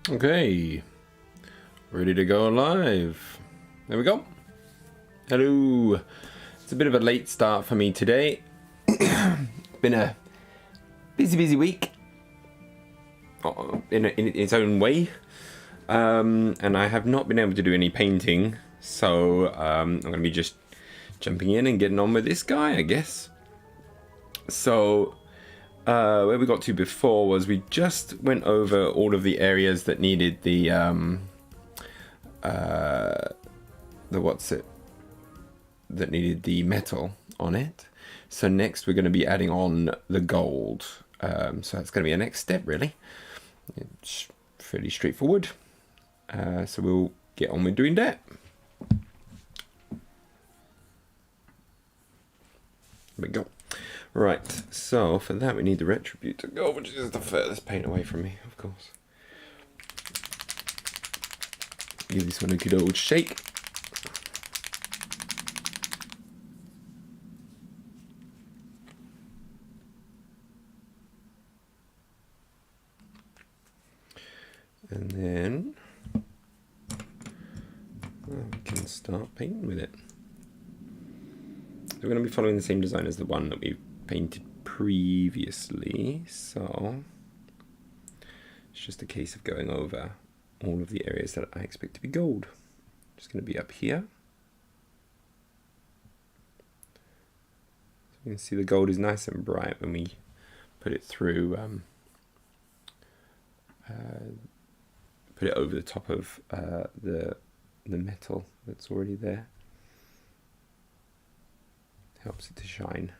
Okay, ready to go live. There we go. Hello. It's a bit of a late start for me today. Been a busy week in its own way, and I have not been able to do any painting, so I'm going to be just jumping in and getting on with this guy, I guess. So where we got to before was we just went over all of the areas that needed the metal on it. So next we're going to be adding on the gold. So that's going to be a next step, really. It's fairly straightforward. So we'll get on with doing that. There we go. Right, so for that we need the retribute to go, which is the furthest paint away from me, of course. Give this one a good old shake. And then we can start painting with it. So we're going to be following the same design as the one that we've painted previously, so it's just a case of going over all of the areas that I expect to be gold. Just going to be up here. So you can see the gold is nice and bright when we put it through, put it over the top of the metal that's already there. Helps it to shine.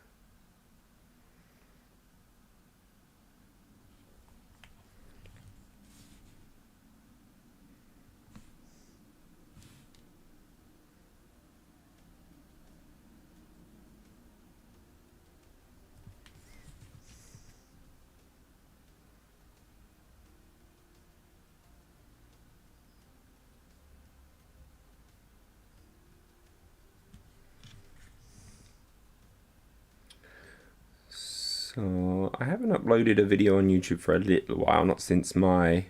So I haven't uploaded a video on YouTube for a little while, not since my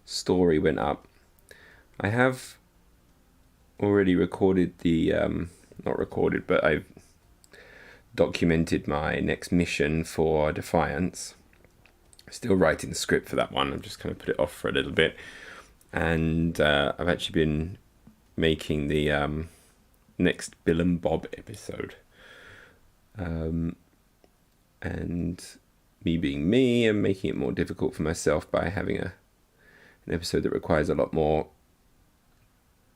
story went up. I have already recorded the, not recorded, but I've documented my next mission for Defiance. Still writing the script for that one. I'm just going to put it off for a little bit. And I've actually been making the next Bill and Bob episode. And me being me and making it more difficult for myself by having an episode that requires a lot more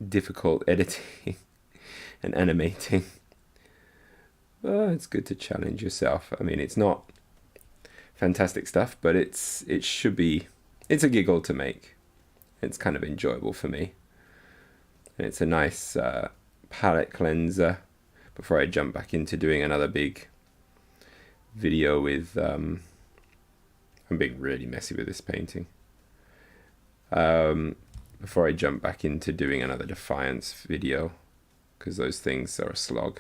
difficult editing and animating. Well, it's good to challenge yourself. I mean, it's not fantastic stuff, but it's a giggle to make. It's kind of enjoyable for me. And it's a nice palette cleanser before I jump back into doing another big video with I'm being really messy with this painting, before I jump back into doing another Defiance video, because those things are a slog.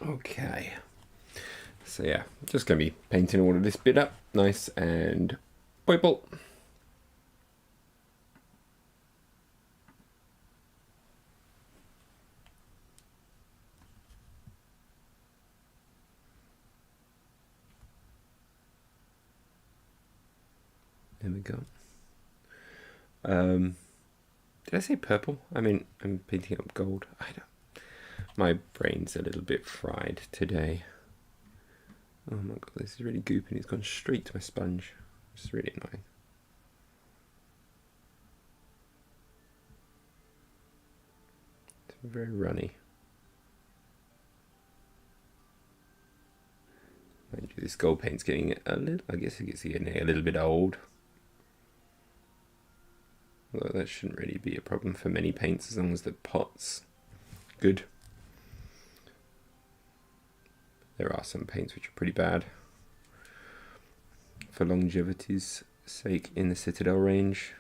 Okay, so yeah, just gonna be painting all of this bit up nice and purple. There we go. Did I say purple? I mean, I'm painting up gold. I don't. My brain's a little bit fried today. Oh my god, this is really goopy. It's gone straight to my sponge. It's really annoying. It's very runny. Mind you, this gold paint's getting a little, I guess it's getting a little bit old. Although that shouldn't really be a problem for many paints as long as the pot's good. There are some paints which are pretty bad for longevity's sake in the Citadel range.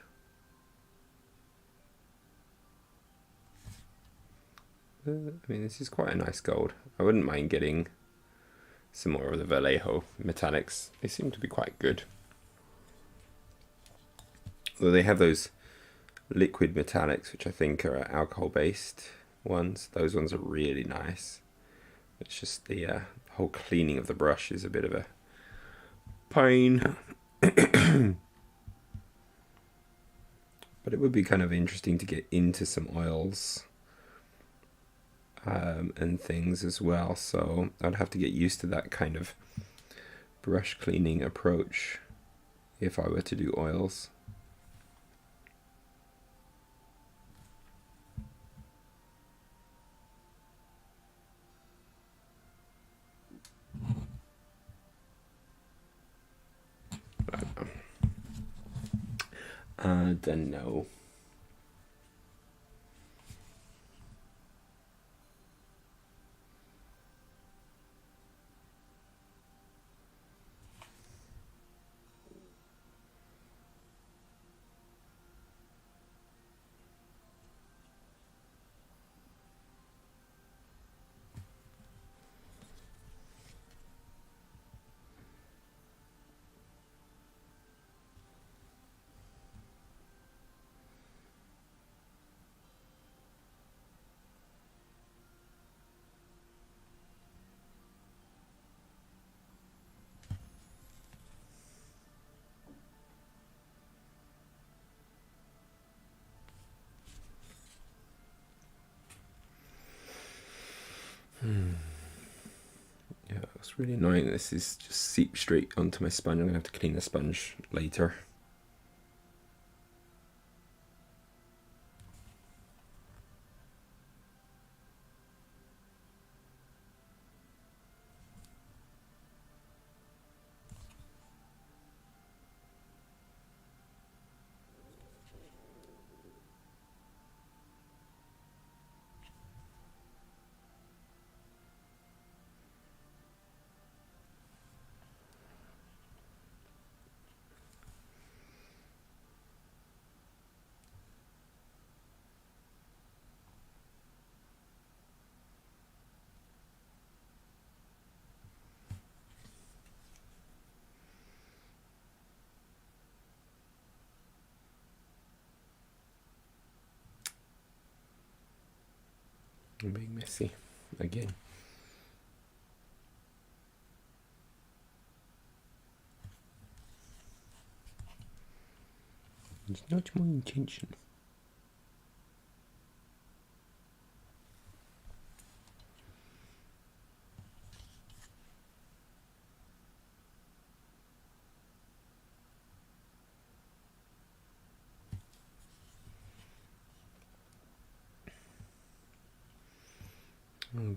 I mean, this is quite a nice gold. I wouldn't mind getting some more of the Vallejo metallics. They seem to be quite good. Although they have those liquid metallics, which I think are alcohol-based ones. Those ones are really nice. It's just the whole cleaning of the brush is a bit of a pain. But it would be kind of interesting to get into some oils and things as well. So I'd have to get used to that kind of brush cleaning approach if I were to do oils. I don't know. Yeah, it's really annoying. This is just seep straight onto my sponge. I'm gonna have to clean the sponge later. I'm being messy again. It's not my intention.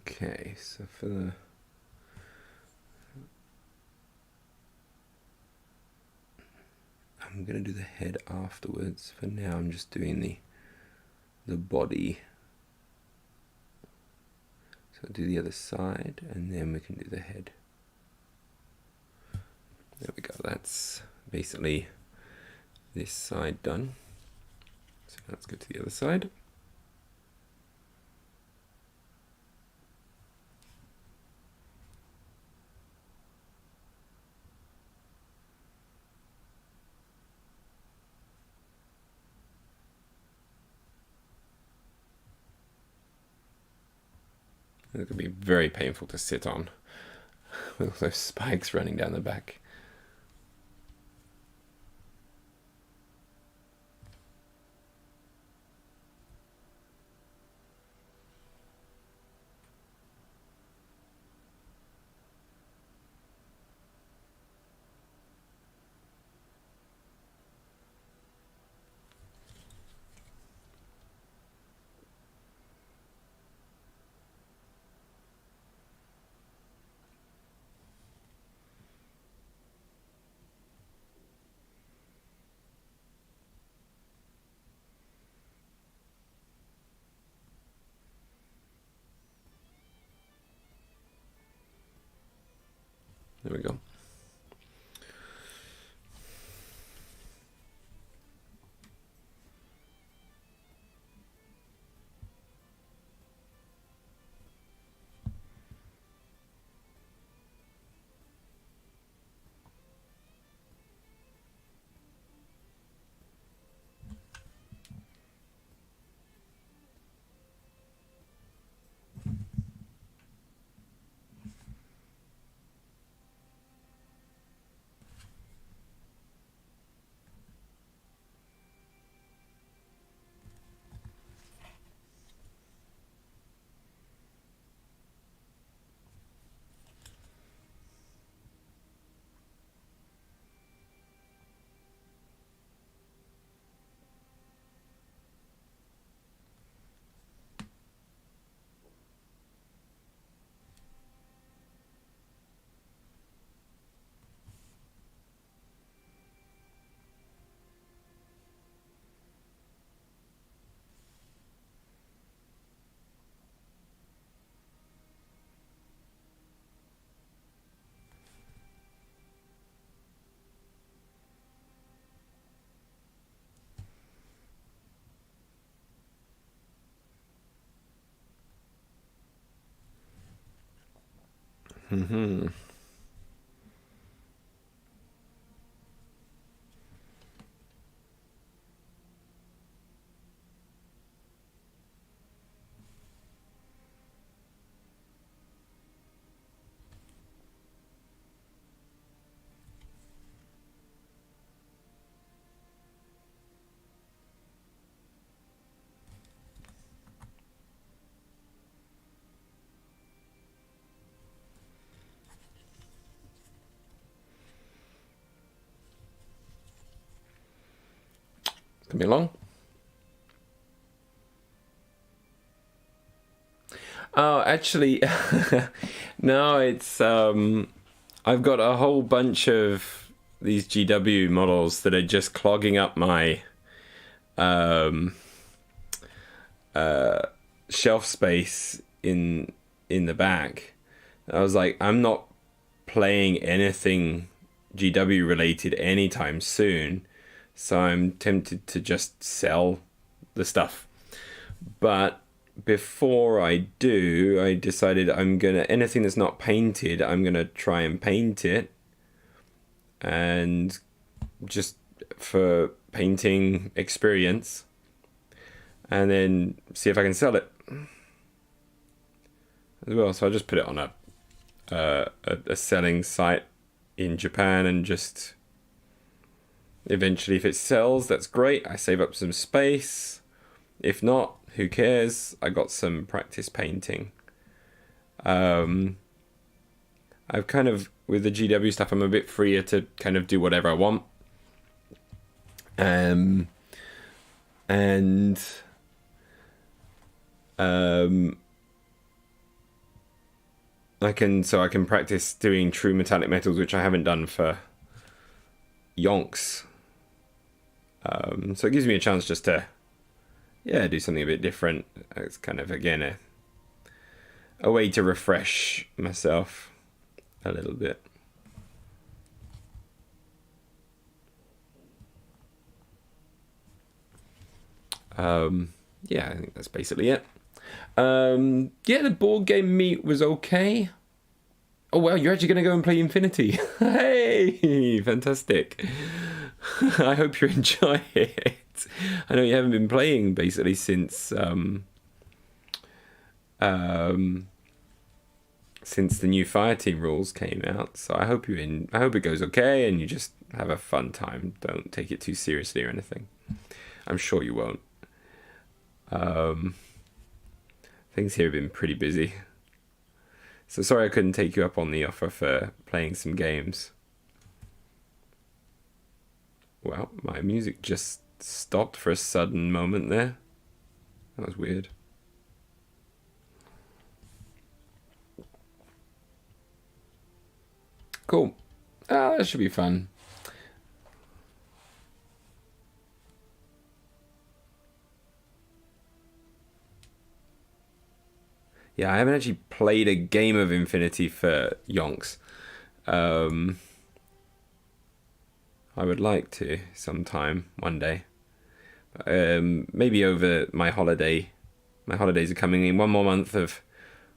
Okay, so for the I'm gonna do the head afterwards. For now, I'm just doing the body. So I'll do the other side, and then we can do the head. There we go. That's basically this side done. So let's go to the other side. It could be very painful to sit on with all those spikes running down the back. There we go. Mm-hmm. It's gonna be long. Oh, actually, no, it's I've got a whole bunch of these GW models that are just clogging up my um shelf space in the back. I was like, I'm not playing anything GW related anytime soon, so I'm tempted to just sell the stuff. But before I do, I decided I'm gonna, anything that's not painted, I'm gonna try and paint it, and just for painting experience, and then see if I can sell it as well. So I just put it on a selling site in Japan, and just eventually, if it sells, that's great. I save up some space. If not, who cares? I got some practice painting. I've kind of, with the GW stuff, I'm a bit freer to kind of do whatever I want. And I can practice doing true metallic metals, which I haven't done for yonks. So it gives me a chance just to, do something a bit different. It's kind of, again, a way to refresh myself a little bit. I think that's basically it. The board game meet was okay. Oh, well, you're actually going to go and play Infinity. Hey, fantastic. I hope you enjoy it. I know you haven't been playing basically since the new Fireteam rules came out. So I hope it goes okay and you just have a fun time. Don't take it too seriously or anything. I'm sure you won't. Things here have been pretty busy. So sorry I couldn't take you up on the offer for playing some games. Well, my music just stopped for a sudden moment there. That was weird. Cool. That should be fun. Yeah, I haven't actually played a game of Infinity for yonks. I would like to sometime, one day. Maybe over my holiday. My holidays are coming in. One more month of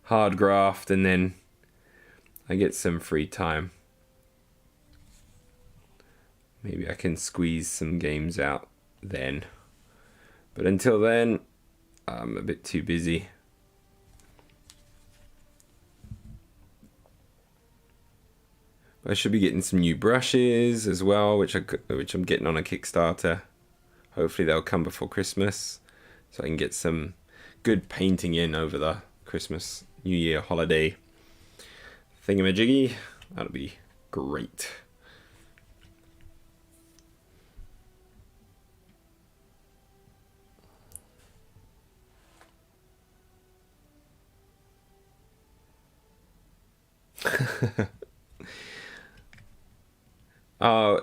hard graft, and then I get some free time. Maybe I can squeeze some games out then. But until then, I'm a bit too busy. I should be getting some new brushes as well, which I'm getting on a Kickstarter. Hopefully they'll come before Christmas, so I can get some good painting in over the Christmas, New Year holiday thingamajiggy. That'll be great.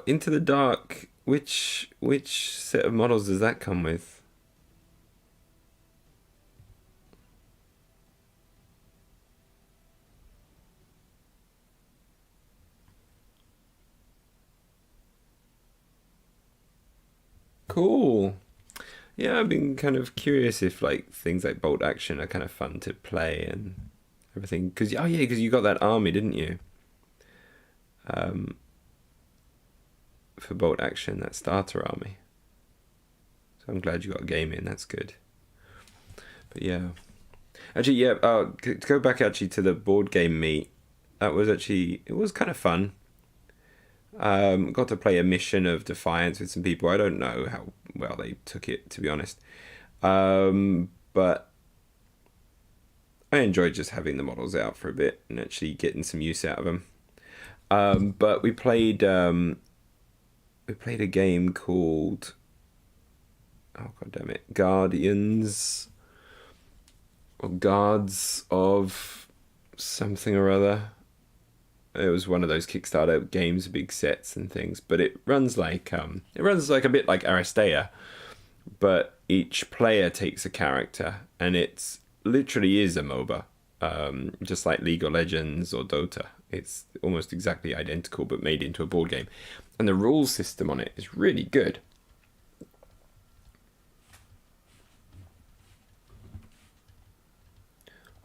Into the Dark. Which set of models does that come with? Cool. Yeah, I've been kind of curious if like things like bolt action are kind of fun to play, and everything. Because you got that army, didn't you? For bolt action, that starter army. So I'm glad you got a game in. That's good. But yeah, actually, yeah. To go back actually to the board game meet, it was kind of fun. Got to play a mission of Defiance with some people. I don't know how well they took it, to be honest. But I enjoyed just having the models out for a bit and actually getting some use out of them. But we played a game called, oh god damn it, Guardians or Guards of something or other. It was one of those Kickstarter games, big sets and things, but it runs like a bit like Aristea, but each player takes a character, and it's literally is a MOBA, just like League of Legends or Dota. It's almost exactly identical, but made into a board game, and the rules system on it is really good.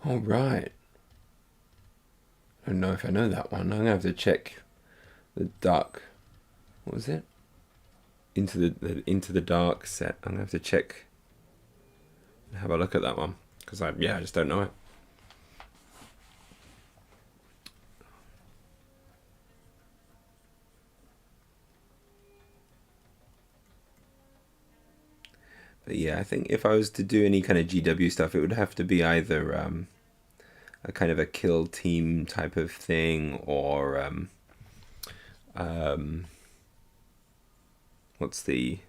All right. I don't know if I know that one. I'm gonna have to check the dark. What was it? Into the Dark set. I'm gonna have to check and have a look at that one because I just don't know it. But yeah, I think if I was to do any kind of GW stuff, it would have to be either a kind of a kill team type of thing, or what's the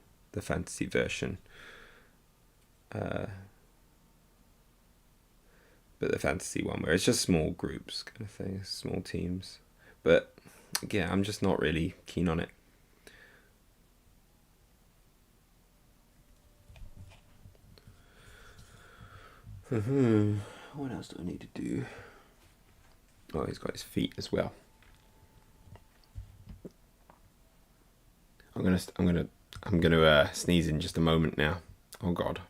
fantasy version? But the fantasy one where it's just small groups kind of thing, small teams. But yeah, I'm just not really keen on it. What else do I need to do? Oh, he's got his feet as well. I'm gonna sneeze in just a moment now. Oh god.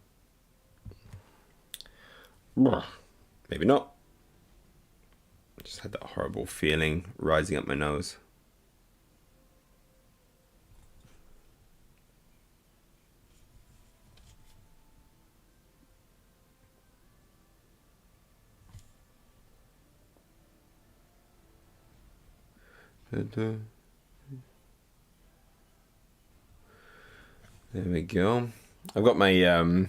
Maybe not. I just had that horrible feeling rising up my nose. There we go. I've got my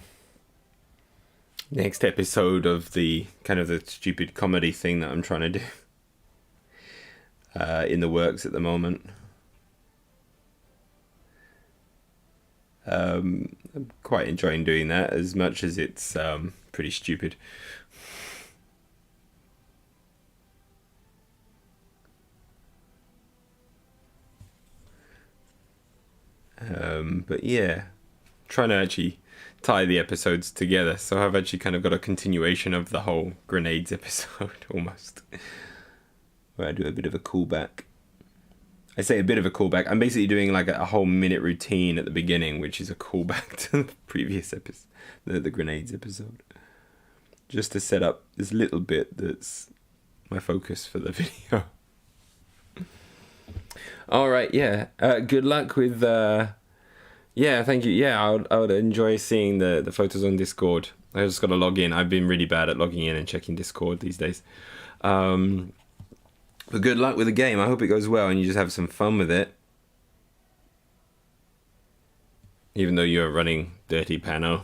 next episode of the kind of the stupid comedy thing that I'm trying to do in the works at the moment. I'm quite enjoying doing that, as much as it's pretty stupid. But yeah, trying to actually tie the episodes together, so I've actually kind of got a continuation of the whole grenades episode almost, where I do a bit of a callback. I say a bit of a callback. I'm basically doing like a whole minute routine at the beginning, which is a callback to the previous episode, the grenades episode, just to set up this little bit that's my focus for the video. All right, yeah. Good luck with. Yeah, thank you. Yeah, I would enjoy seeing the photos on Discord. I just got to log in. I've been really bad at logging in and checking Discord these days. But good luck with the game. I hope it goes well and you just have some fun with it. Even though you're running Dirty Pano.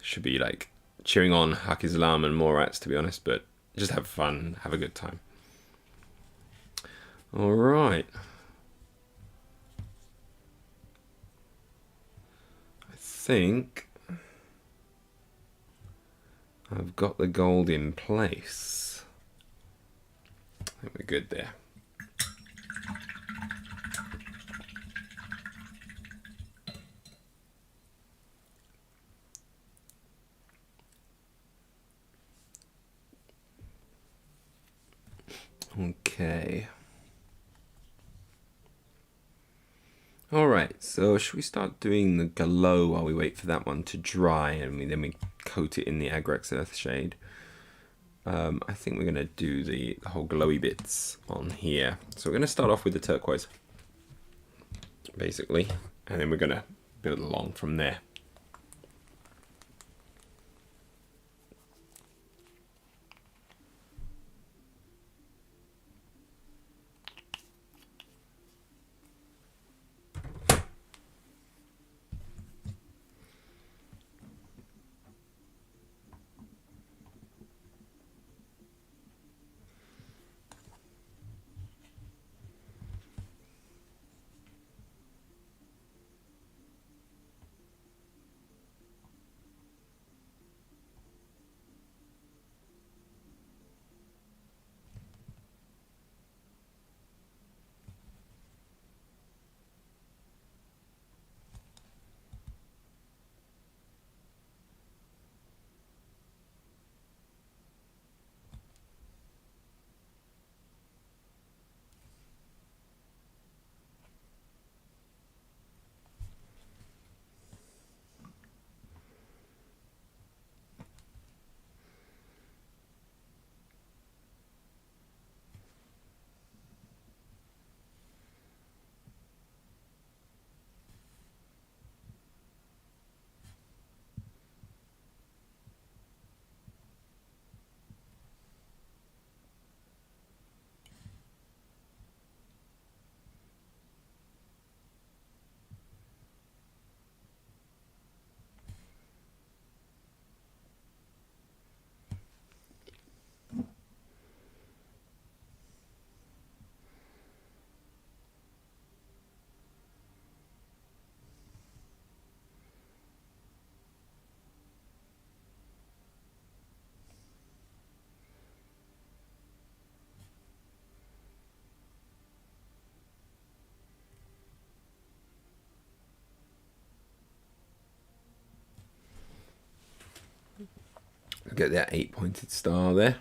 Should be like cheering on Haq Islam and Morats, to be honest, but just have fun, have a good time. All right. I think I've got the gold in place. I think we're good there. Okay. Alright, so should we start doing the glow while we wait for that one to dry and then we coat it in the Agrax Earth shade? I think we're going to do the whole glowy bits on here. So we're going to start off with the turquoise, basically, and then we're going to build along from there. Get that 8-pointed star there.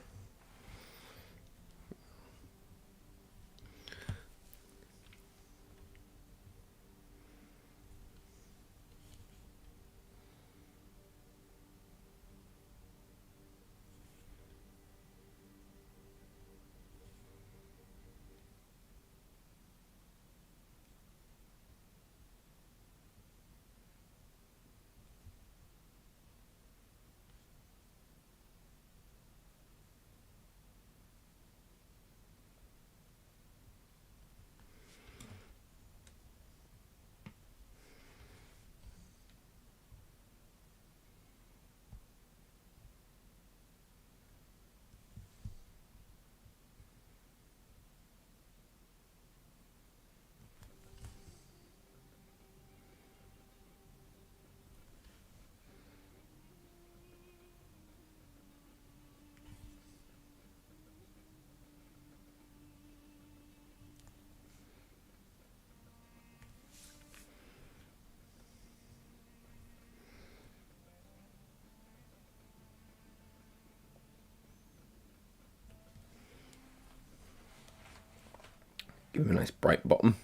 Give him a nice bright bottom.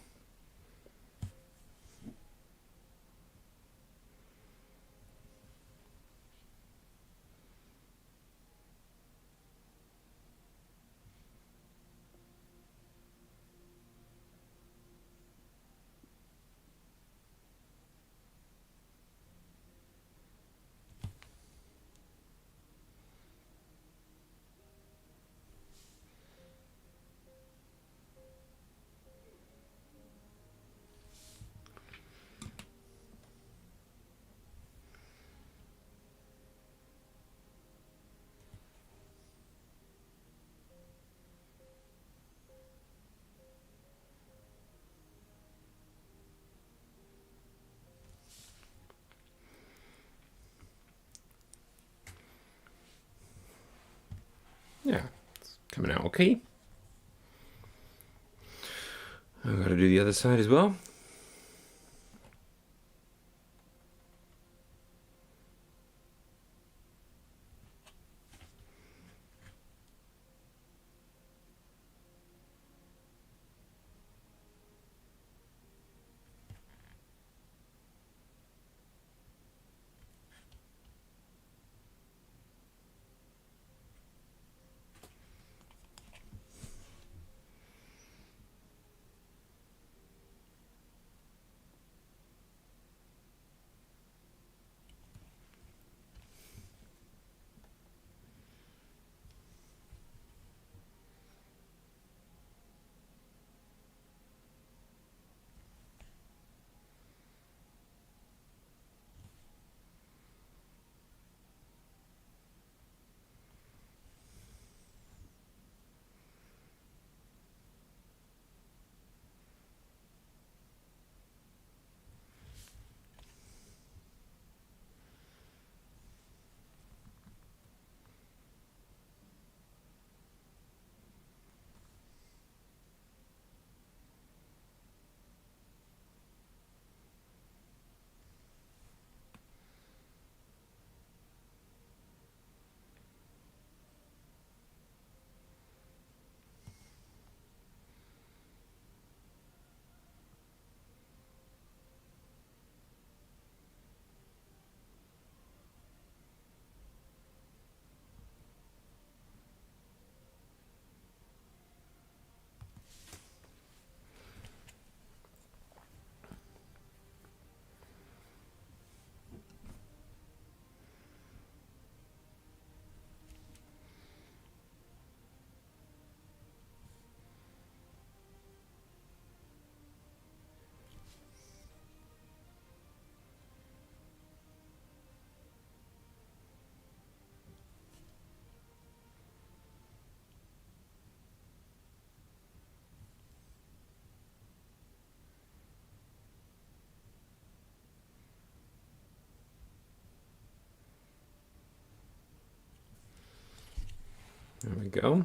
Yeah, it's coming out okay. I've got to do the other side as well. There we go.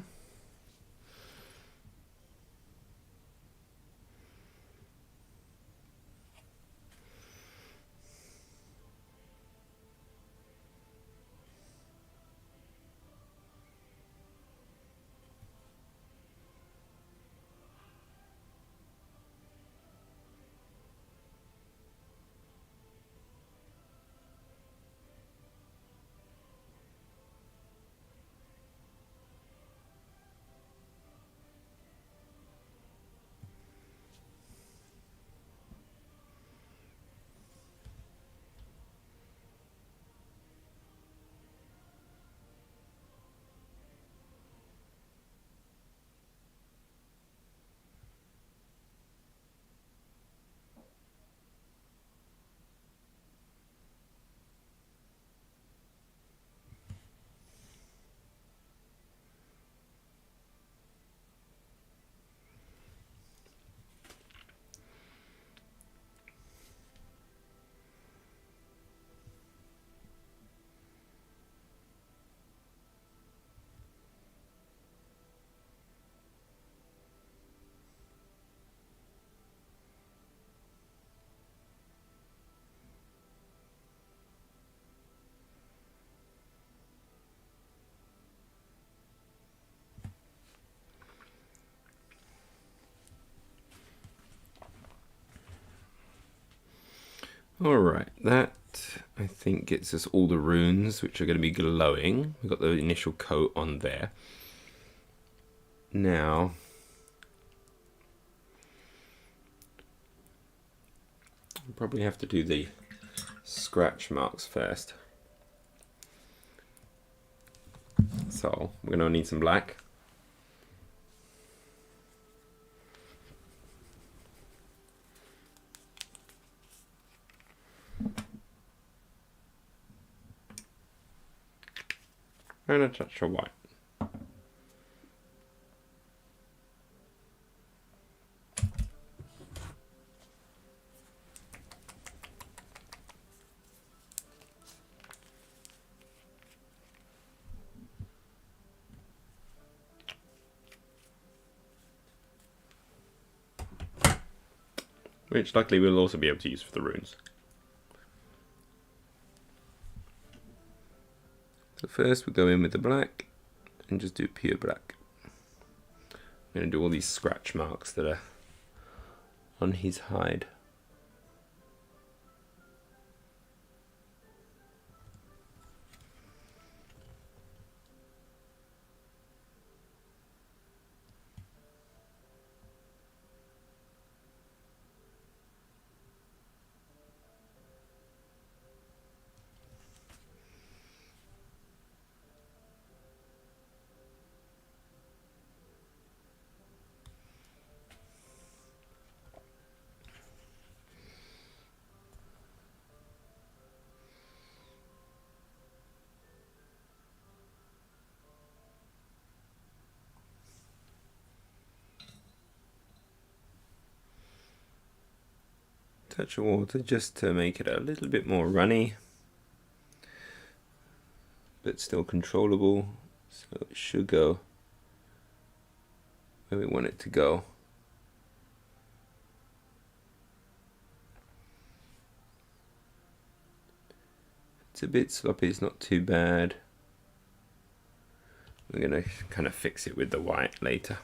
Alright, that I think gets us all the runes which are going to be glowing. We've got the initial coat on there. Now, we'll probably have to do the scratch marks first. So, we're going to need some black. And a touch of white. Which luckily we'll also be able to use for the runes. So first we'll go in with the black and just do pure black. I'm going to do all these scratch marks that are on his hide. Touch of water just to make it a little bit more runny, but still controllable, so it should go where we want it to go. It's a bit sloppy, it's not too bad. We're going to kind of fix it with the white later.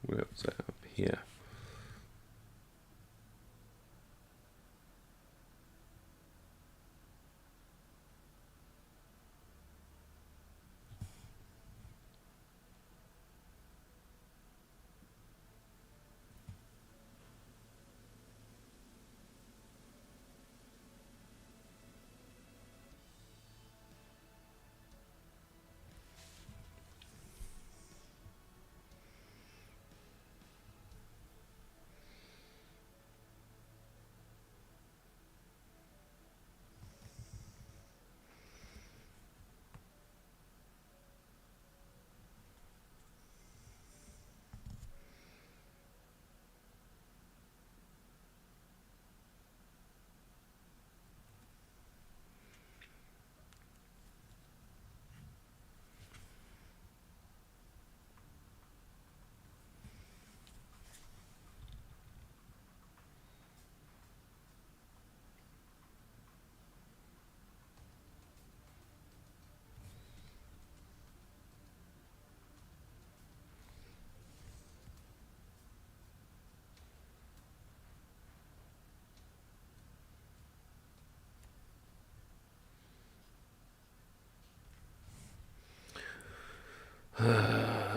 Where was that? Up here.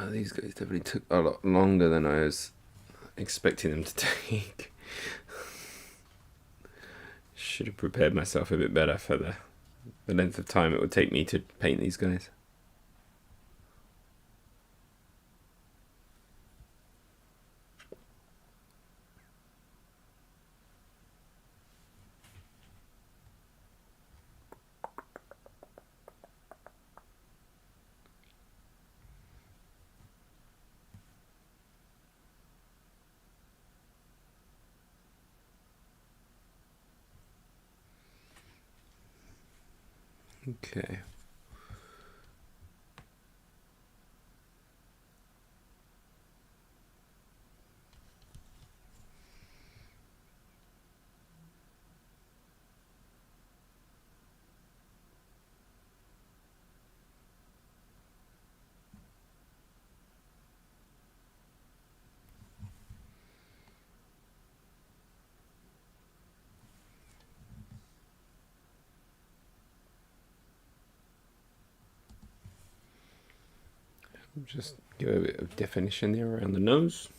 These guys definitely took a lot longer than I was expecting them to take. Should have prepared myself a bit better for the length of time it would take me to paint these guys. Okay. Just give a bit of definition there around the nose.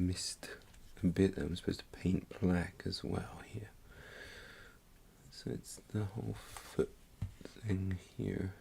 missed a bit that I'm supposed to paint black as well here. So it's the whole foot thing here.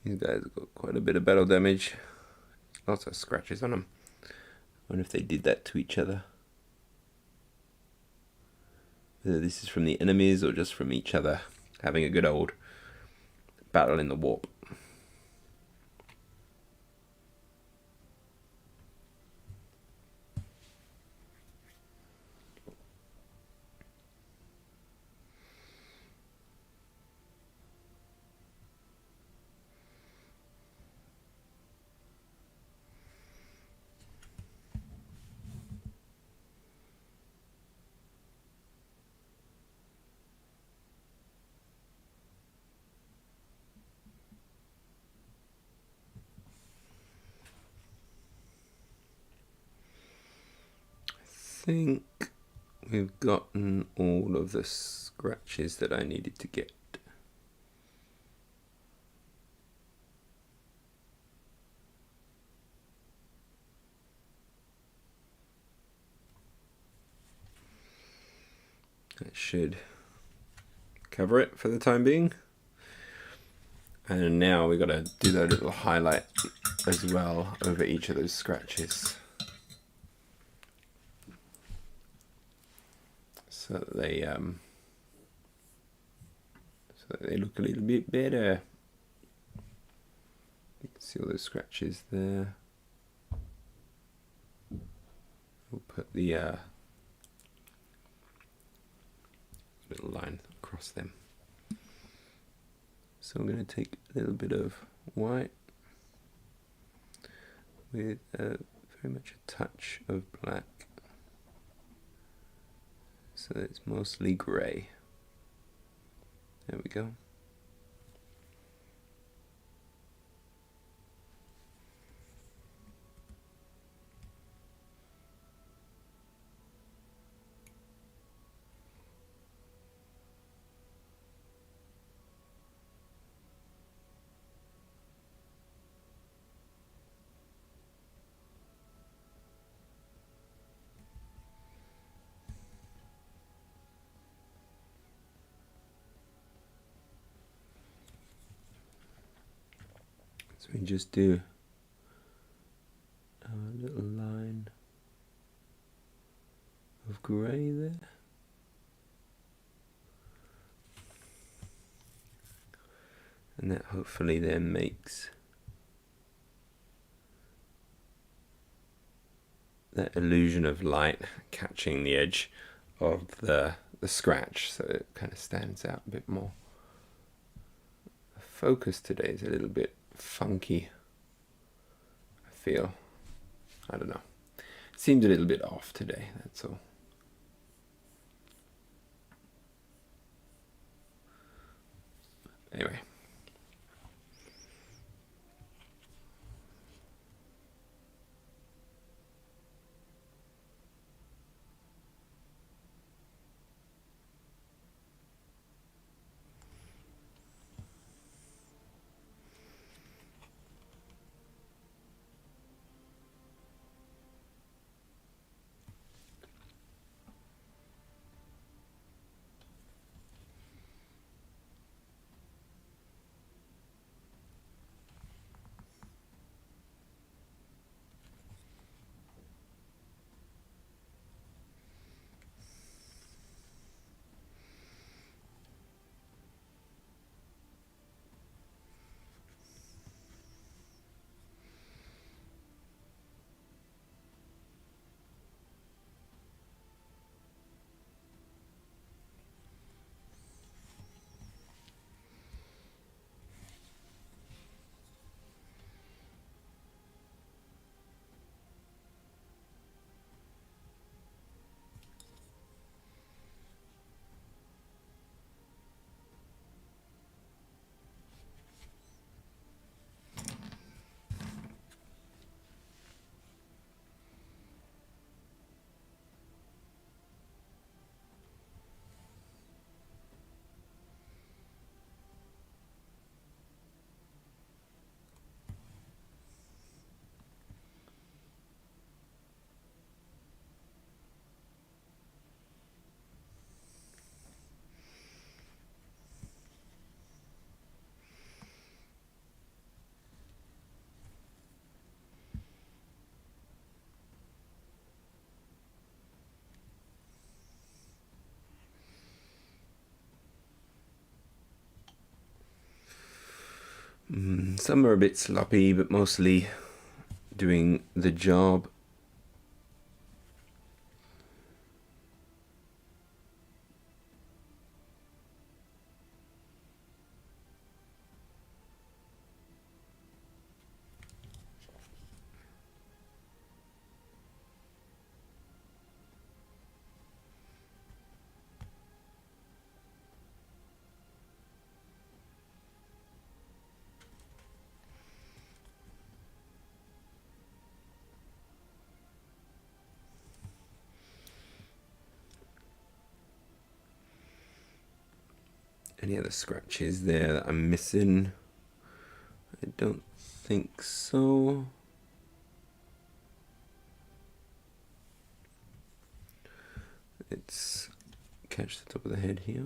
These guys have got quite a bit of battle damage. Lots of scratches on them. I wonder if they did that to each other. Whether this is from the enemies or just from each other having a good old battle in the warp. I think we've gotten all of the scratches that I needed to get. That should cover it for the time being. And now we've got to do that little highlight as well over each of those scratches, so that they look a little bit better. You can see all those scratches there. We'll put the little line across them. So I'm going to take a little bit of white with very much a touch of black, so it's mostly grey. There we go. So we just do a little line of grey there. And that hopefully then makes that illusion of light catching the edge of the scratch, so it kind of stands out a bit more. The focus today is a little bit funky, I feel. I don't know. Seems a little bit off today, that's all. Anyway. Some are a bit sloppy, but mostly doing the job. Any other scratches there that I'm missing? I don't think so. Let's catch the top of the head here.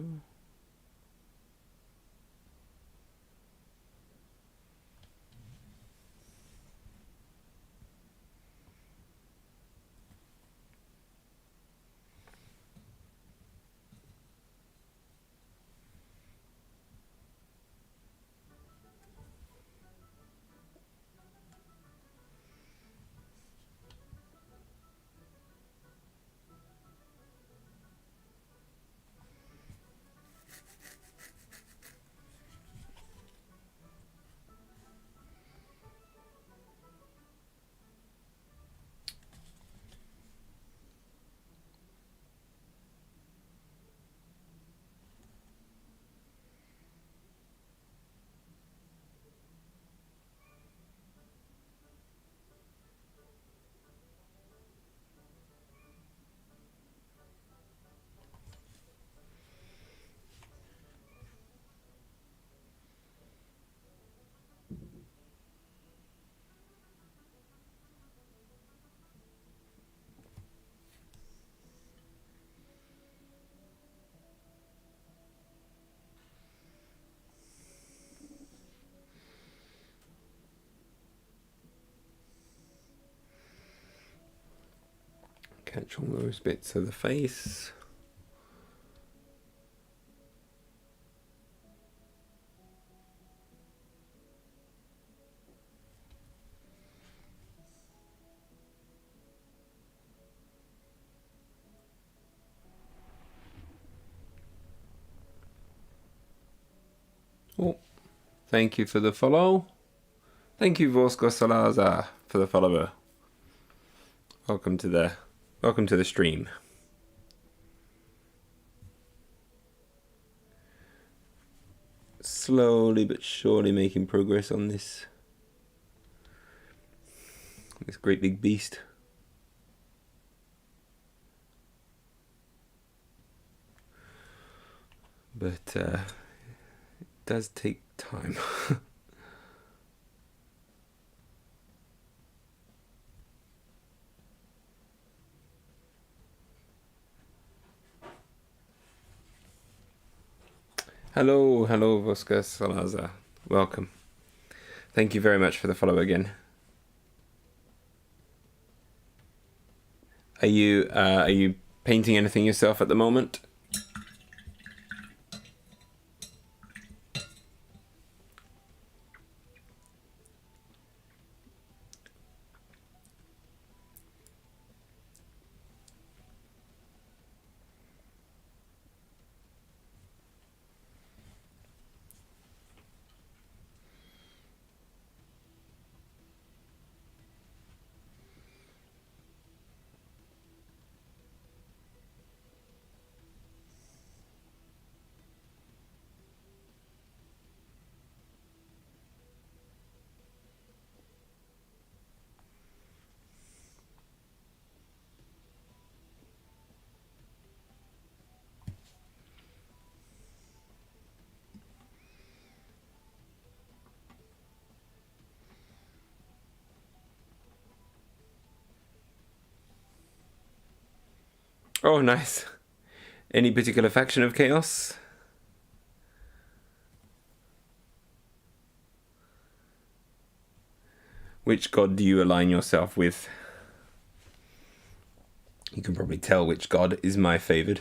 Catch all those bits of the face. Oh, thank you for the follow. Thank you, Vosko Salazar, for the follower. Welcome to the stream. Slowly but surely making progress on this great big beast. But it does take time. Hello, Voska Salazar. Welcome. Thank you very much for the follow again. Are you painting anything yourself at the moment? Oh, nice. Any particular faction of Chaos? Which god do you align yourself with? You can probably tell which god is my favored.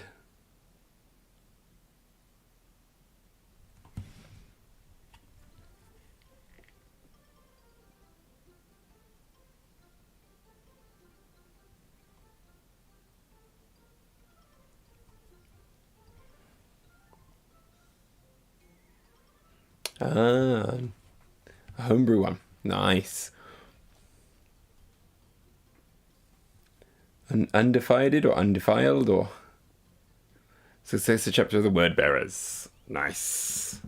Ah, a homebrew one. Nice. Undivided or undefiled or successor chapter of the Word Bearers. Nice.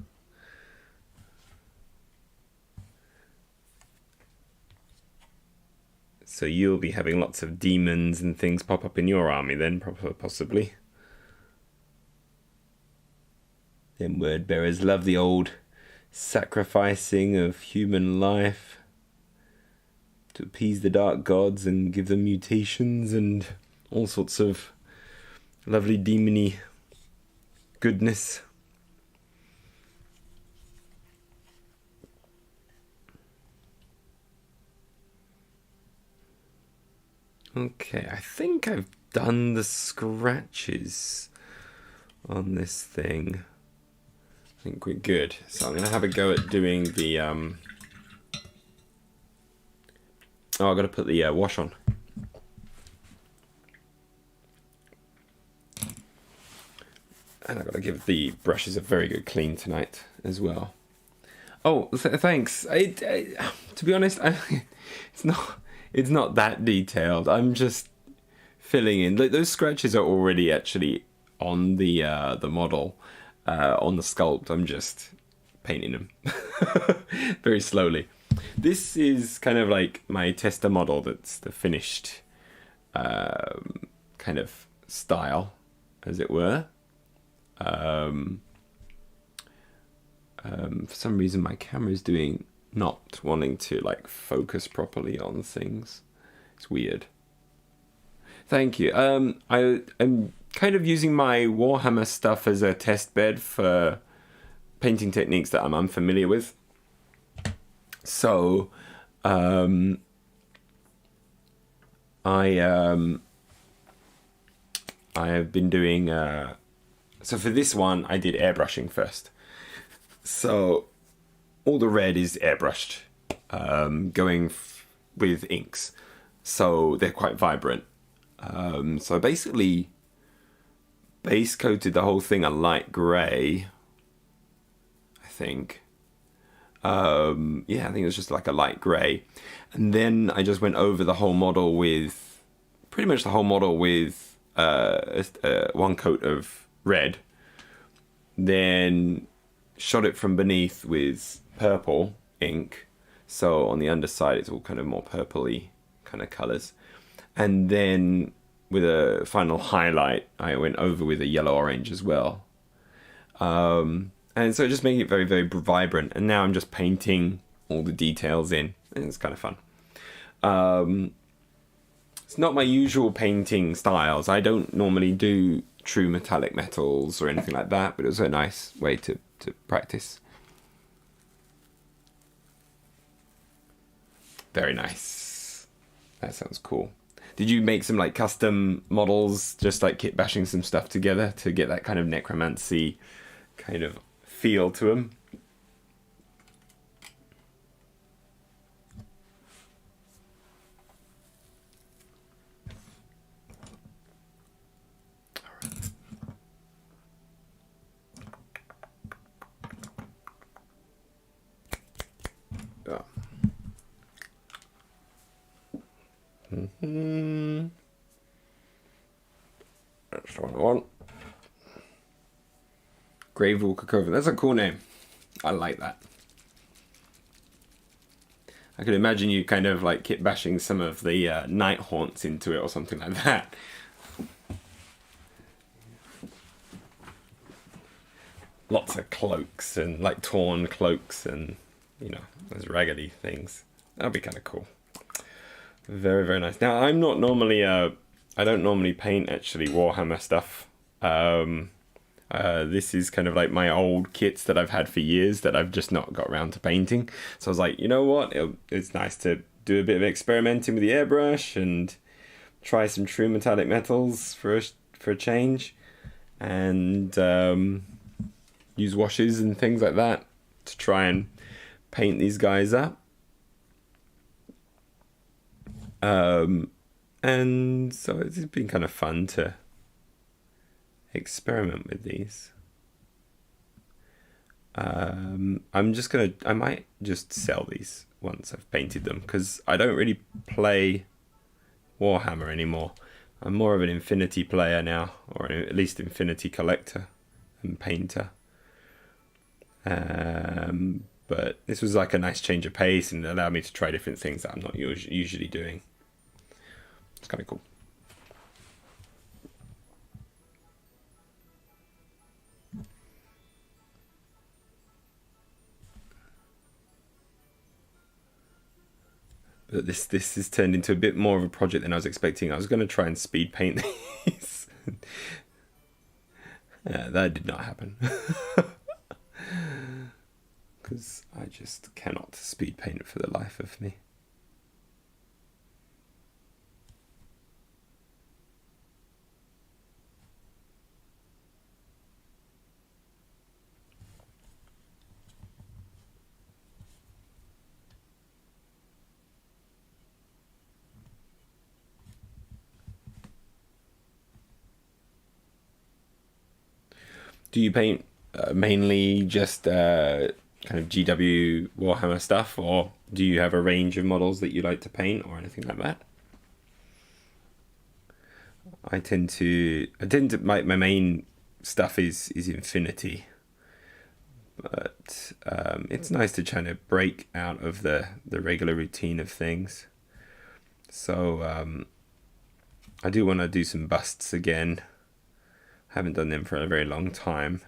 So you'll be having lots of demons and things pop up in your army then, possibly. Them Word Bearers love the old sacrificing of human life to appease the dark gods and give them mutations and all sorts of lovely demony goodness. Okay, I think I've done the scratches on this thing. I think we're good. So I'm going to have a go at doing the... Oh, I've got to put the wash on. And I've got to give the brushes a very good clean tonight as well. Oh, thanks. To be honest, it's not that detailed. I'm just filling in. Those scratches are already actually on the model, on the sculpt. I'm just painting them very slowly. This is kind of like my tester model. That's the finished kind of style, as it were. For some reason my camera's not wanting to like focus properly on things. It's weird. Thank you. I'm kind of using my Warhammer stuff as a test bed for painting techniques that I'm unfamiliar with. So I have been doing so for this one I did airbrushing first. So all the red is airbrushed, going with inks, so they're quite vibrant. So I basically base coated the whole thing a light grey, I think. I think it was just like a light grey, and then I just went over the whole model with pretty much the whole model with one coat of red, then shot it from beneath with purple ink, so on the underside it's all kind of more purpley kind of colours, and then with a final highlight I went over with a yellow orange as well, and so just making it very, very vibrant. And now I'm just painting all the details in, and it's kind of fun. It's not my usual painting styles. I don't normally do true metallic metals or anything like that, but it was a nice way to practice. Very nice. That sounds cool. Did you make some like custom models, just like kit bashing some stuff together to get that kind of necromancy kind of feel to them? That's what I want. Gravewalker Coven. That's a cool name. I like that. I could imagine you kind of like kit bashing some of the night haunts into it or something like that. Lots of cloaks and like torn cloaks and, you know, those raggedy things. That'd be kind of cool. Very, very nice. Now, I'm not normally, I don't normally paint actually Warhammer stuff. This is kind of like my old kits that I've had for years that I've just not got around to painting. So I was like, you know what? It's nice to do a bit of experimenting with the airbrush and try some true metallic metals for a change, and use washes and things like that to try and paint these guys up. And so it's been kind of fun to experiment with these. I might just sell these once I've painted them, because I don't really play Warhammer anymore. I'm more of an Infinity player now, or at least Infinity collector and painter. But this was like a nice change of pace and allowed me to try different things that I'm not usually doing. It's kind of cool. But this has turned into a bit more of a project than I was expecting. I was going to try and speed paint these. That did not happen. Because I just cannot speed paint for the life of me. Do you paint mainly just kind of GW Warhammer stuff, or do you have a range of models that you like to paint or anything like that? I tend to my main stuff is Infinity, but it's nice to kind of break out of the regular routine of things. So I do want to do some busts again. Haven't done them for a very long time,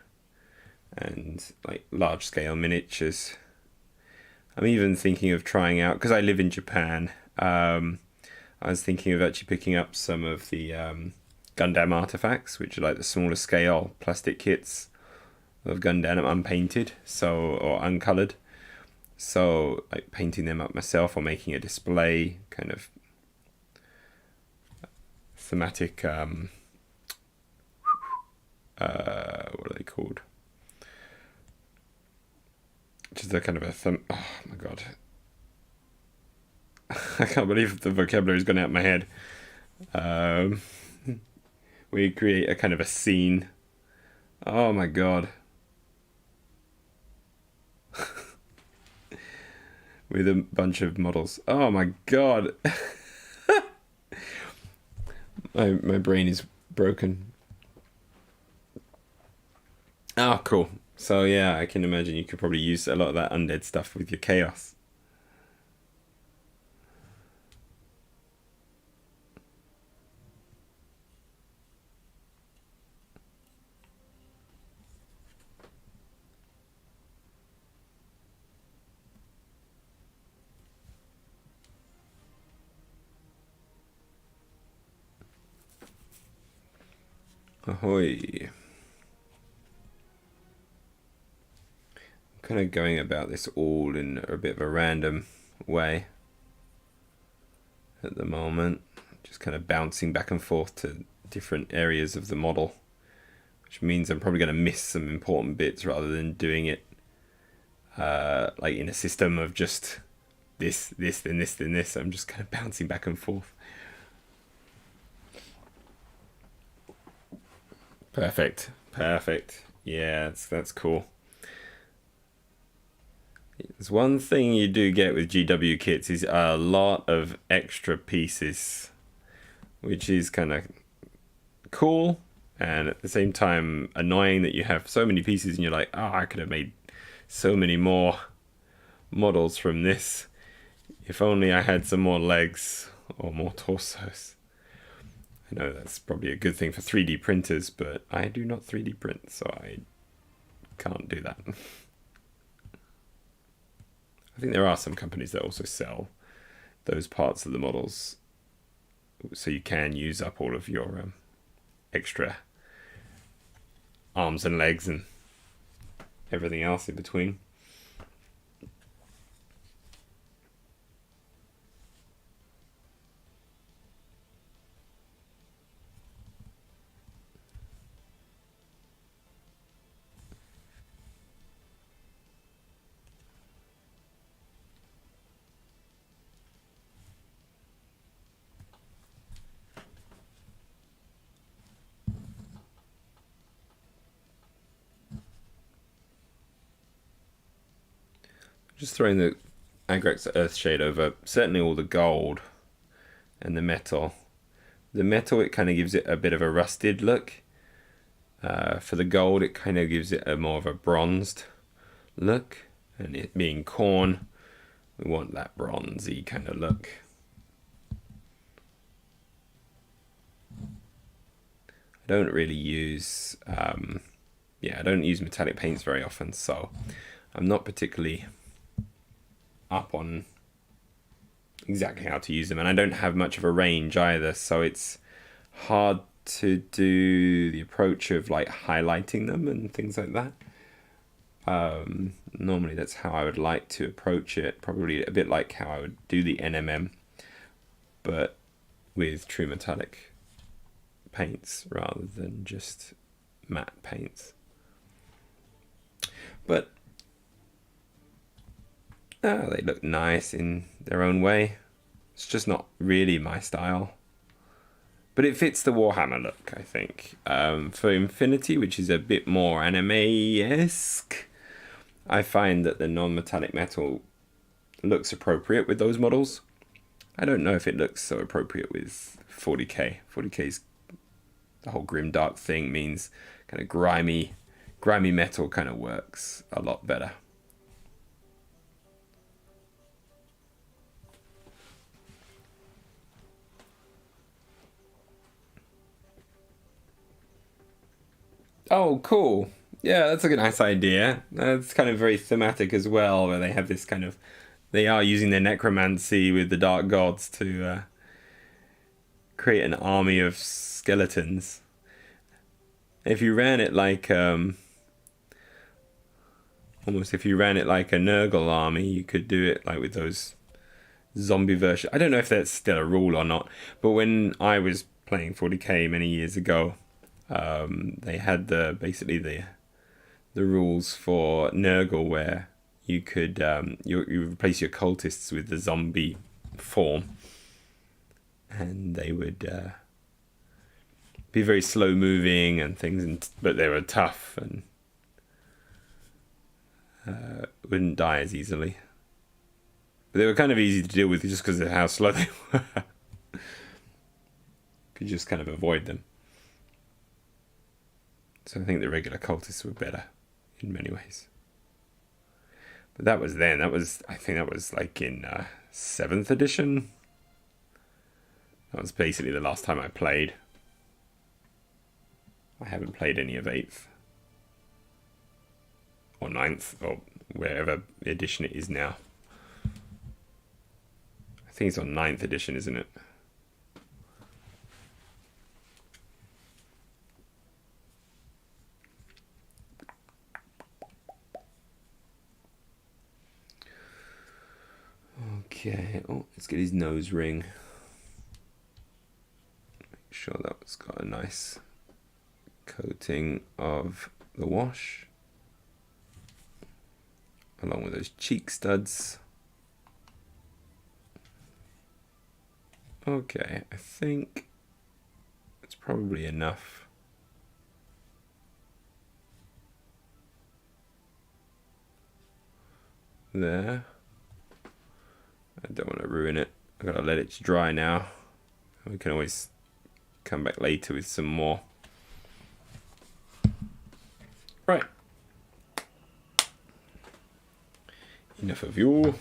and like large scale miniatures. I'm even thinking of trying out, because I live in Japan. I was thinking of actually picking up some of the Gundam artifacts, which are like the smaller scale plastic kits of Gundam unpainted, or uncolored. So like painting them up myself or making a display, kind of thematic. What are they called? Just a kind of a oh my god. I can't believe the vocabulary's gone out of my head. We create a kind of a scene. Oh my god. With a bunch of models. Oh my god. my brain is broken. Oh, cool. So yeah, I can imagine you could probably use a lot of that undead stuff with your chaos. Ahoy. Kind of going about this all in a bit of a random way at the moment, just kind of bouncing back and forth to different areas of the model, which means I'm probably going to miss some important bits rather than doing it like in a system of just this, then this, then this. I'm just kind of bouncing back and forth. Perfect. Yeah, that's cool. There's one thing you do get with GW kits is a lot of extra pieces, which is kind of cool and at the same time annoying that you have so many pieces and you're like, oh, I could have made so many more models from this. If only I had some more legs or more torsos. I know that's probably a good thing for 3D printers, but I do not 3D print, so I can't do that. I think there are some companies that also sell those parts of the models, so you can use up all of your extra arms and legs and everything else in between. Just throwing the Agrax Earthshade over certainly all the gold and the metal. The metal, it kind of gives it a bit of a rusted look. For the gold, it kind of gives it a more of a bronzed look. And it being corn, we want that bronzy kind of look. I don't really use, I don't use metallic paints very often, so I'm not particularly up on exactly how to use them, and I don't have much of a range either, so it's hard to do the approach of like highlighting them and things like that. Normally that's how I would like to approach it, probably a bit like how I would do the NMM, but with true metallic paints rather than just matte paints. But they look nice in their own way. It's just not really my style. But it fits the Warhammer look, I think. For Infinity, which is a bit more anime-esque, I find that the non-metallic metal looks appropriate with those models. I don't know if it looks so appropriate with 40k. 40k's, the whole grimdark thing means kind of grimy metal kind of works a lot better. Oh, cool. Yeah, that's a nice idea. That's kind of very thematic as well, where they have this kind of... They are using their necromancy with the dark gods to create an army of skeletons. If you ran it like... almost if you ran it like a Nurgle army, you could do it like with those zombie versions. I don't know if that's still a rule or not, but when I was playing 40k many years ago, they had basically the rules for Nurgle where you could you replace your cultists with the zombie form, and they would be very slow moving and things, but they were tough and wouldn't die as easily. But they were kind of easy to deal with just because of how slow they were. Could just kind of avoid them. So I think the regular cultists were better in many ways. But that was then. I think that was like in 7th edition. That was basically the last time I played. I haven't played any of 8th. Or 9th, or wherever edition it is now. I think it's on 9th edition, isn't it? Okay, oh, let's get his nose ring. Make sure that's got a nice coating of the wash, along with those cheek studs. Okay, I think it's probably enough. There. I don't want to ruin it. I've got to let it dry now. We can always come back later with some more. Right. Enough of you.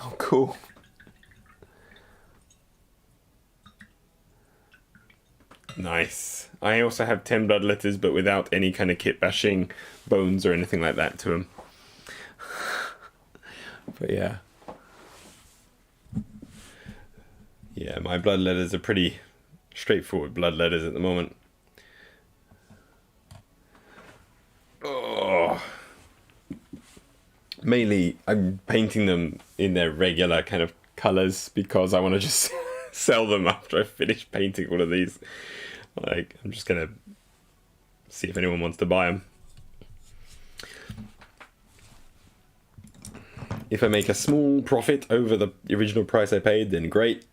Oh, cool. Nice. I also have 10 bloodletters, but without any kind of kit bashing bones or anything like that to them. But yeah. Yeah, my bloodletters are pretty straightforward bloodletters at the moment. Oh. Mainly, I'm painting them in their regular kind of colours because I want to just sell them after I finish painting all of these. Like, I'm just gonna see if anyone wants to buy them. If I make a small profit over the original price I paid, then great.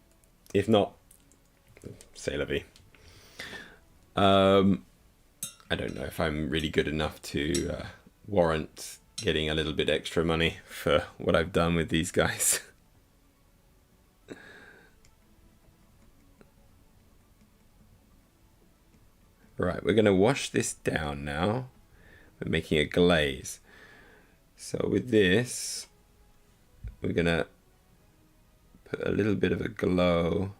If not, c'est la vie. I don't know if I'm really good enough to warrant getting a little bit extra money for what I've done with these guys. Right, we're going to wash this down now. We're making a glaze. So with this, we're going to put a little bit of a glow.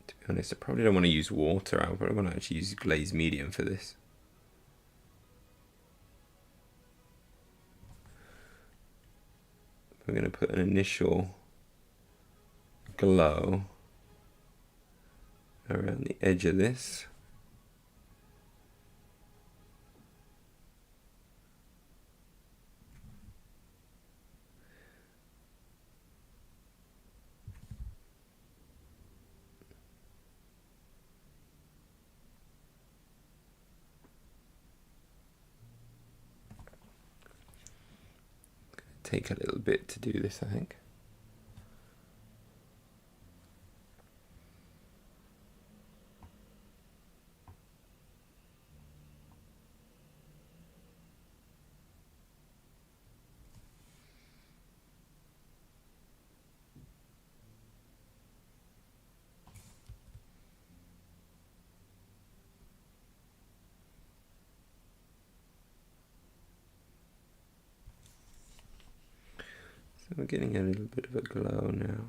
To be honest, I probably don't want to use water. I probably want to actually use glaze medium for this. We're going to put an initial glow around the edge of this. Take a little bit to do this, I think. So we're getting a little bit of a glow now.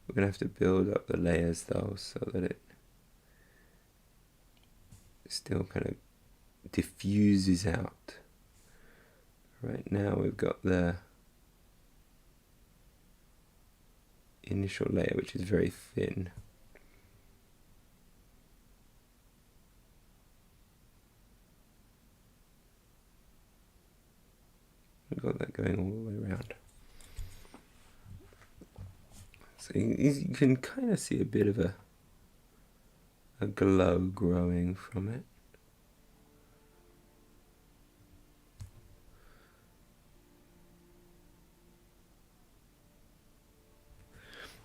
We're going to have to build up the layers though, so that it still kind of diffuses out. Right now we've got the initial layer, which is very thin. We've got that going all the way around. So you can kind of see a bit of a glow growing from it.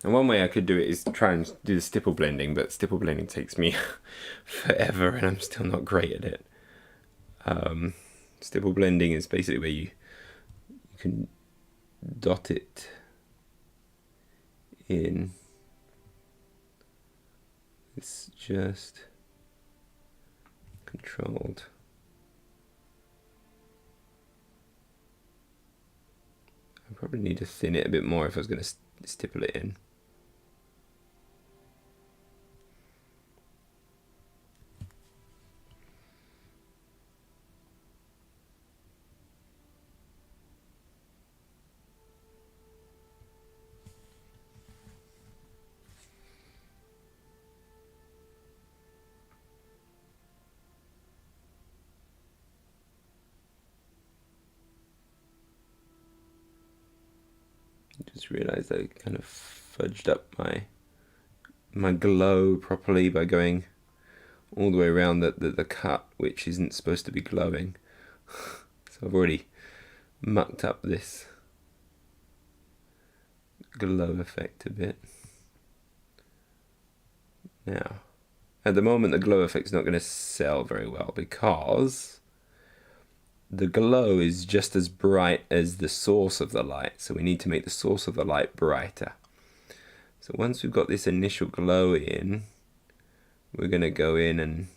And one way I could do it is try and do the stipple blending, but stipple blending takes me forever and I'm still not great at it. Stipple blending is basically where you can dot it in. It's just controlled. I probably need to thin it a bit more if I was going to stipple it in. Just realized I kind of fudged up my glow properly by going all the way around the cut, which isn't supposed to be glowing. So I've already mucked up this glow effect a bit. Now, at the moment the glow effect's not going to sell very well because the glow is just as bright as the source of the light, so we need to make the source of the light brighter. So once we've got this initial glow in, we're going to go in and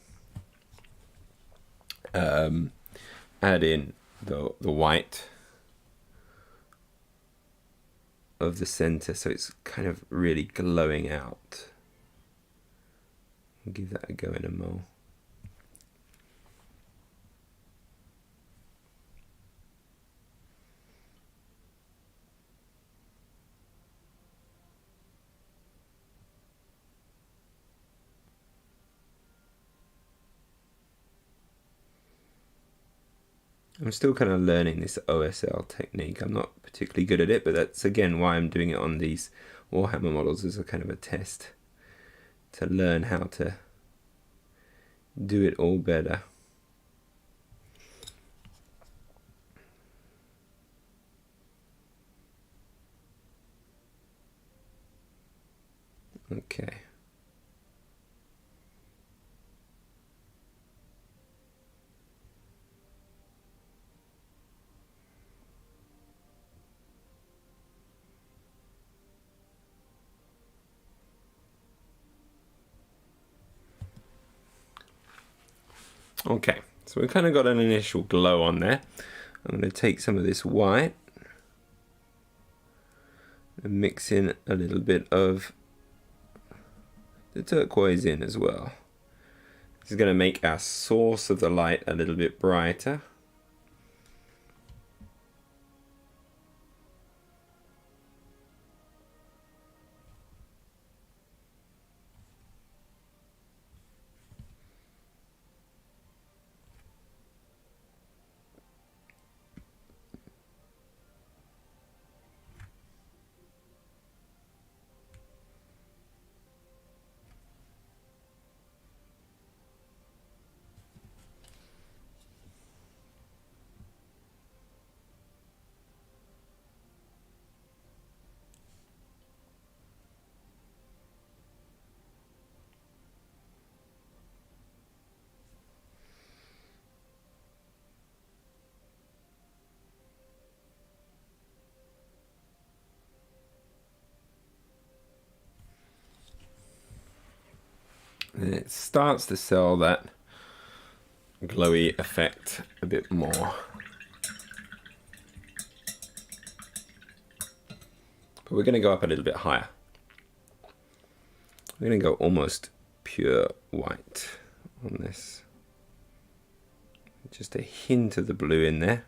add in the white of the center, so it's kind of really glowing out. I'll give that a go in a mo. I'm still kind of learning this OSL technique. I'm not particularly good at it, but that's again why I'm doing it on these Warhammer models as a kind of a test to learn how to do it all better. Okay. Okay, so we've kind of got an initial glow on there. I'm going to take some of this white and mix in a little bit of the turquoise in as well. This is going to make our source of the light a little bit brighter. And it starts to sell that glowy effect a bit more. But we're going to go up a little bit higher. We're going to go almost pure white on this. Just a hint of the blue in there.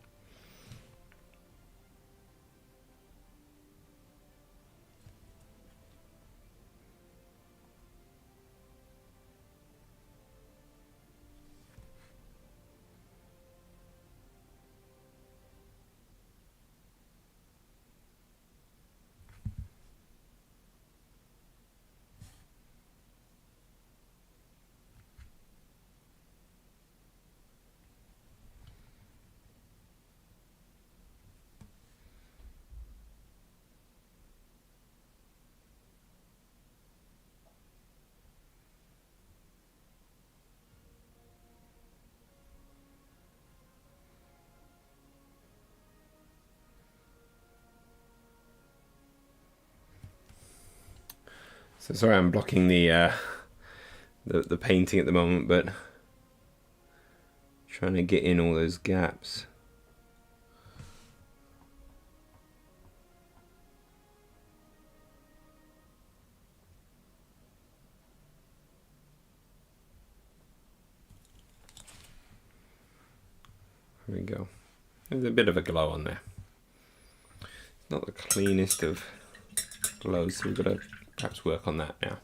So sorry I'm blocking the painting at the moment, but trying to get in all those gaps. There we go. There's a bit of a glow on there. It's not the cleanest of glows, so we've got to perhaps work on that now.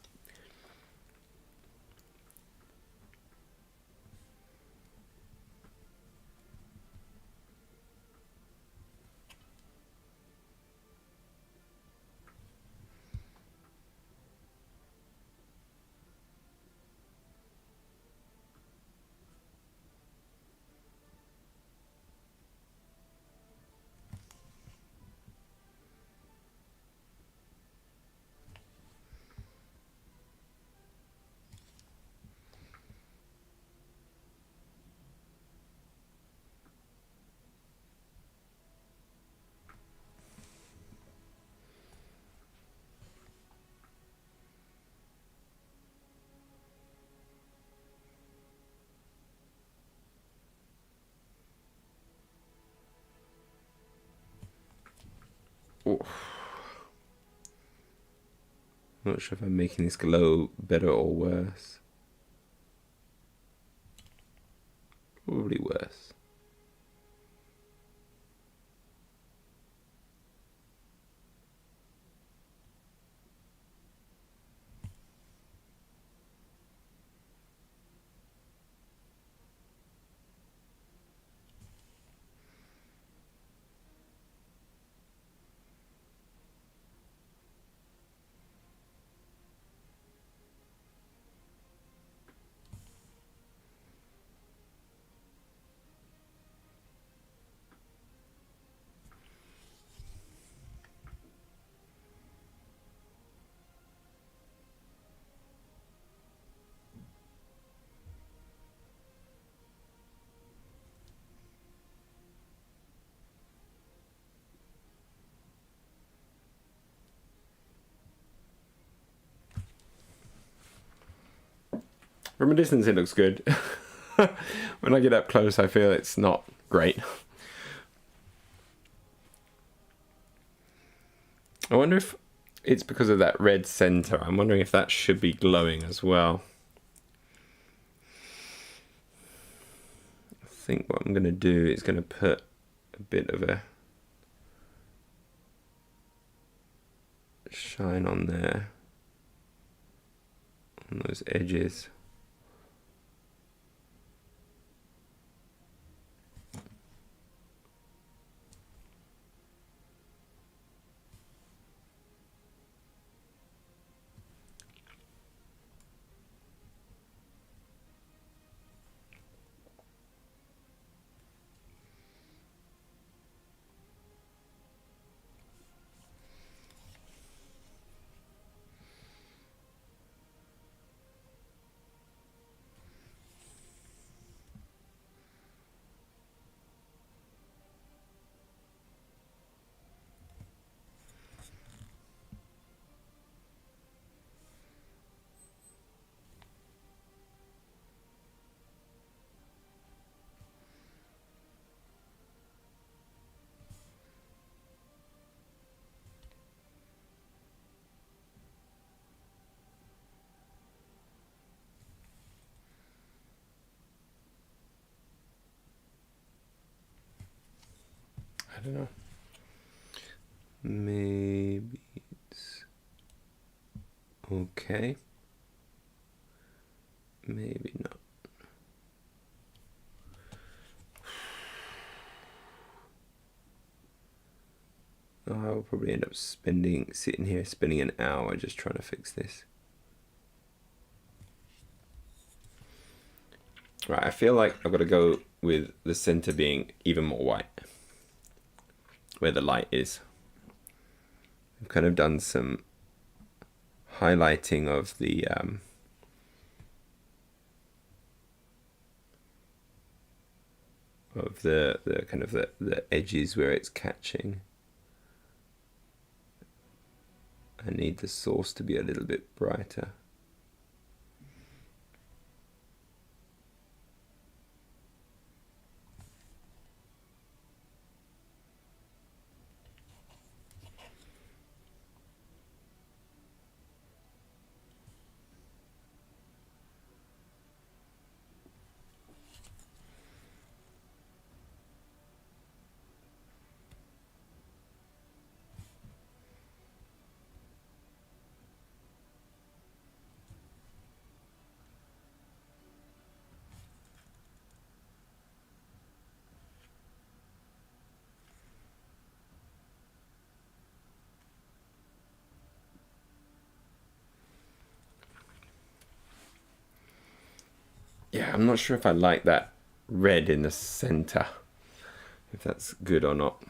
Oof. Not sure if I'm making this glow better or worse. Probably worse. From a distance it looks good. When I get up close I feel it's not great. I wonder if it's because of that red center. I'm wondering if that should be glowing as well. I think what I'm going to do is going to put a bit of a shine on there, on those edges. I don't know. Maybe it's okay. Maybe not. I'll probably end up sitting here spending an hour just trying to fix this. Right, I feel like I've got to go with the center being even more white, where the light is. I've kind of done some highlighting of the kind of the edges where it's catching. I need the source to be a little bit brighter. Yeah, I'm not sure if I like that red in the center, if that's good or not.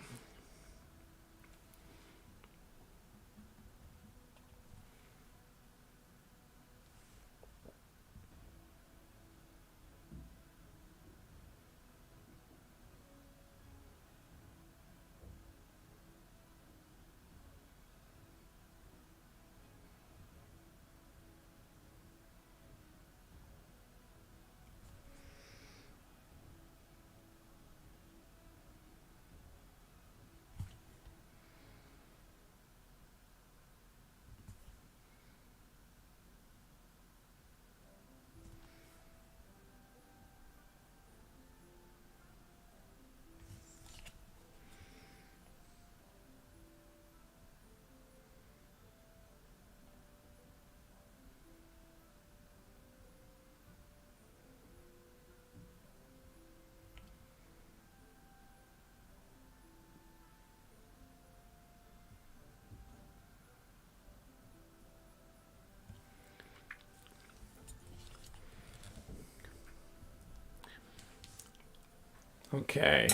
Okay.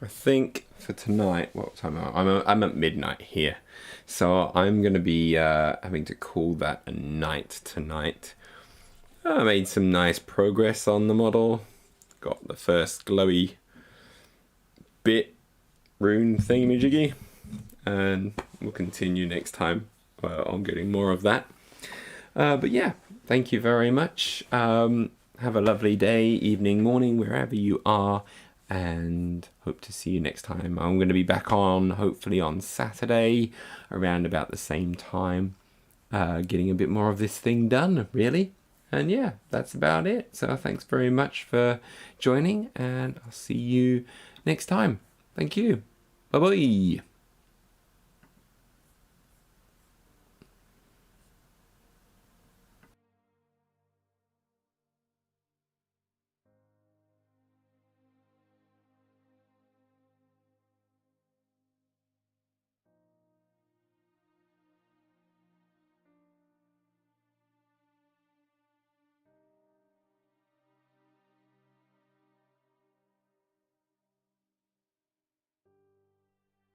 I think for tonight, what time am I? I'm at midnight here. So I'm going to be having to call that a night tonight. I made some nice progress on the model. Got the first glowy bit rune thingamajiggy. And we'll continue next time on getting more of that. But yeah, thank you very much. Have a lovely day, evening, morning, wherever you are, and hope to see you next time. I'm going to be back on, hopefully on Saturday, around about the same time, getting a bit more of this thing done, really. And yeah, that's about it. So thanks very much for joining, and I'll see you next time. Thank you. Bye-bye.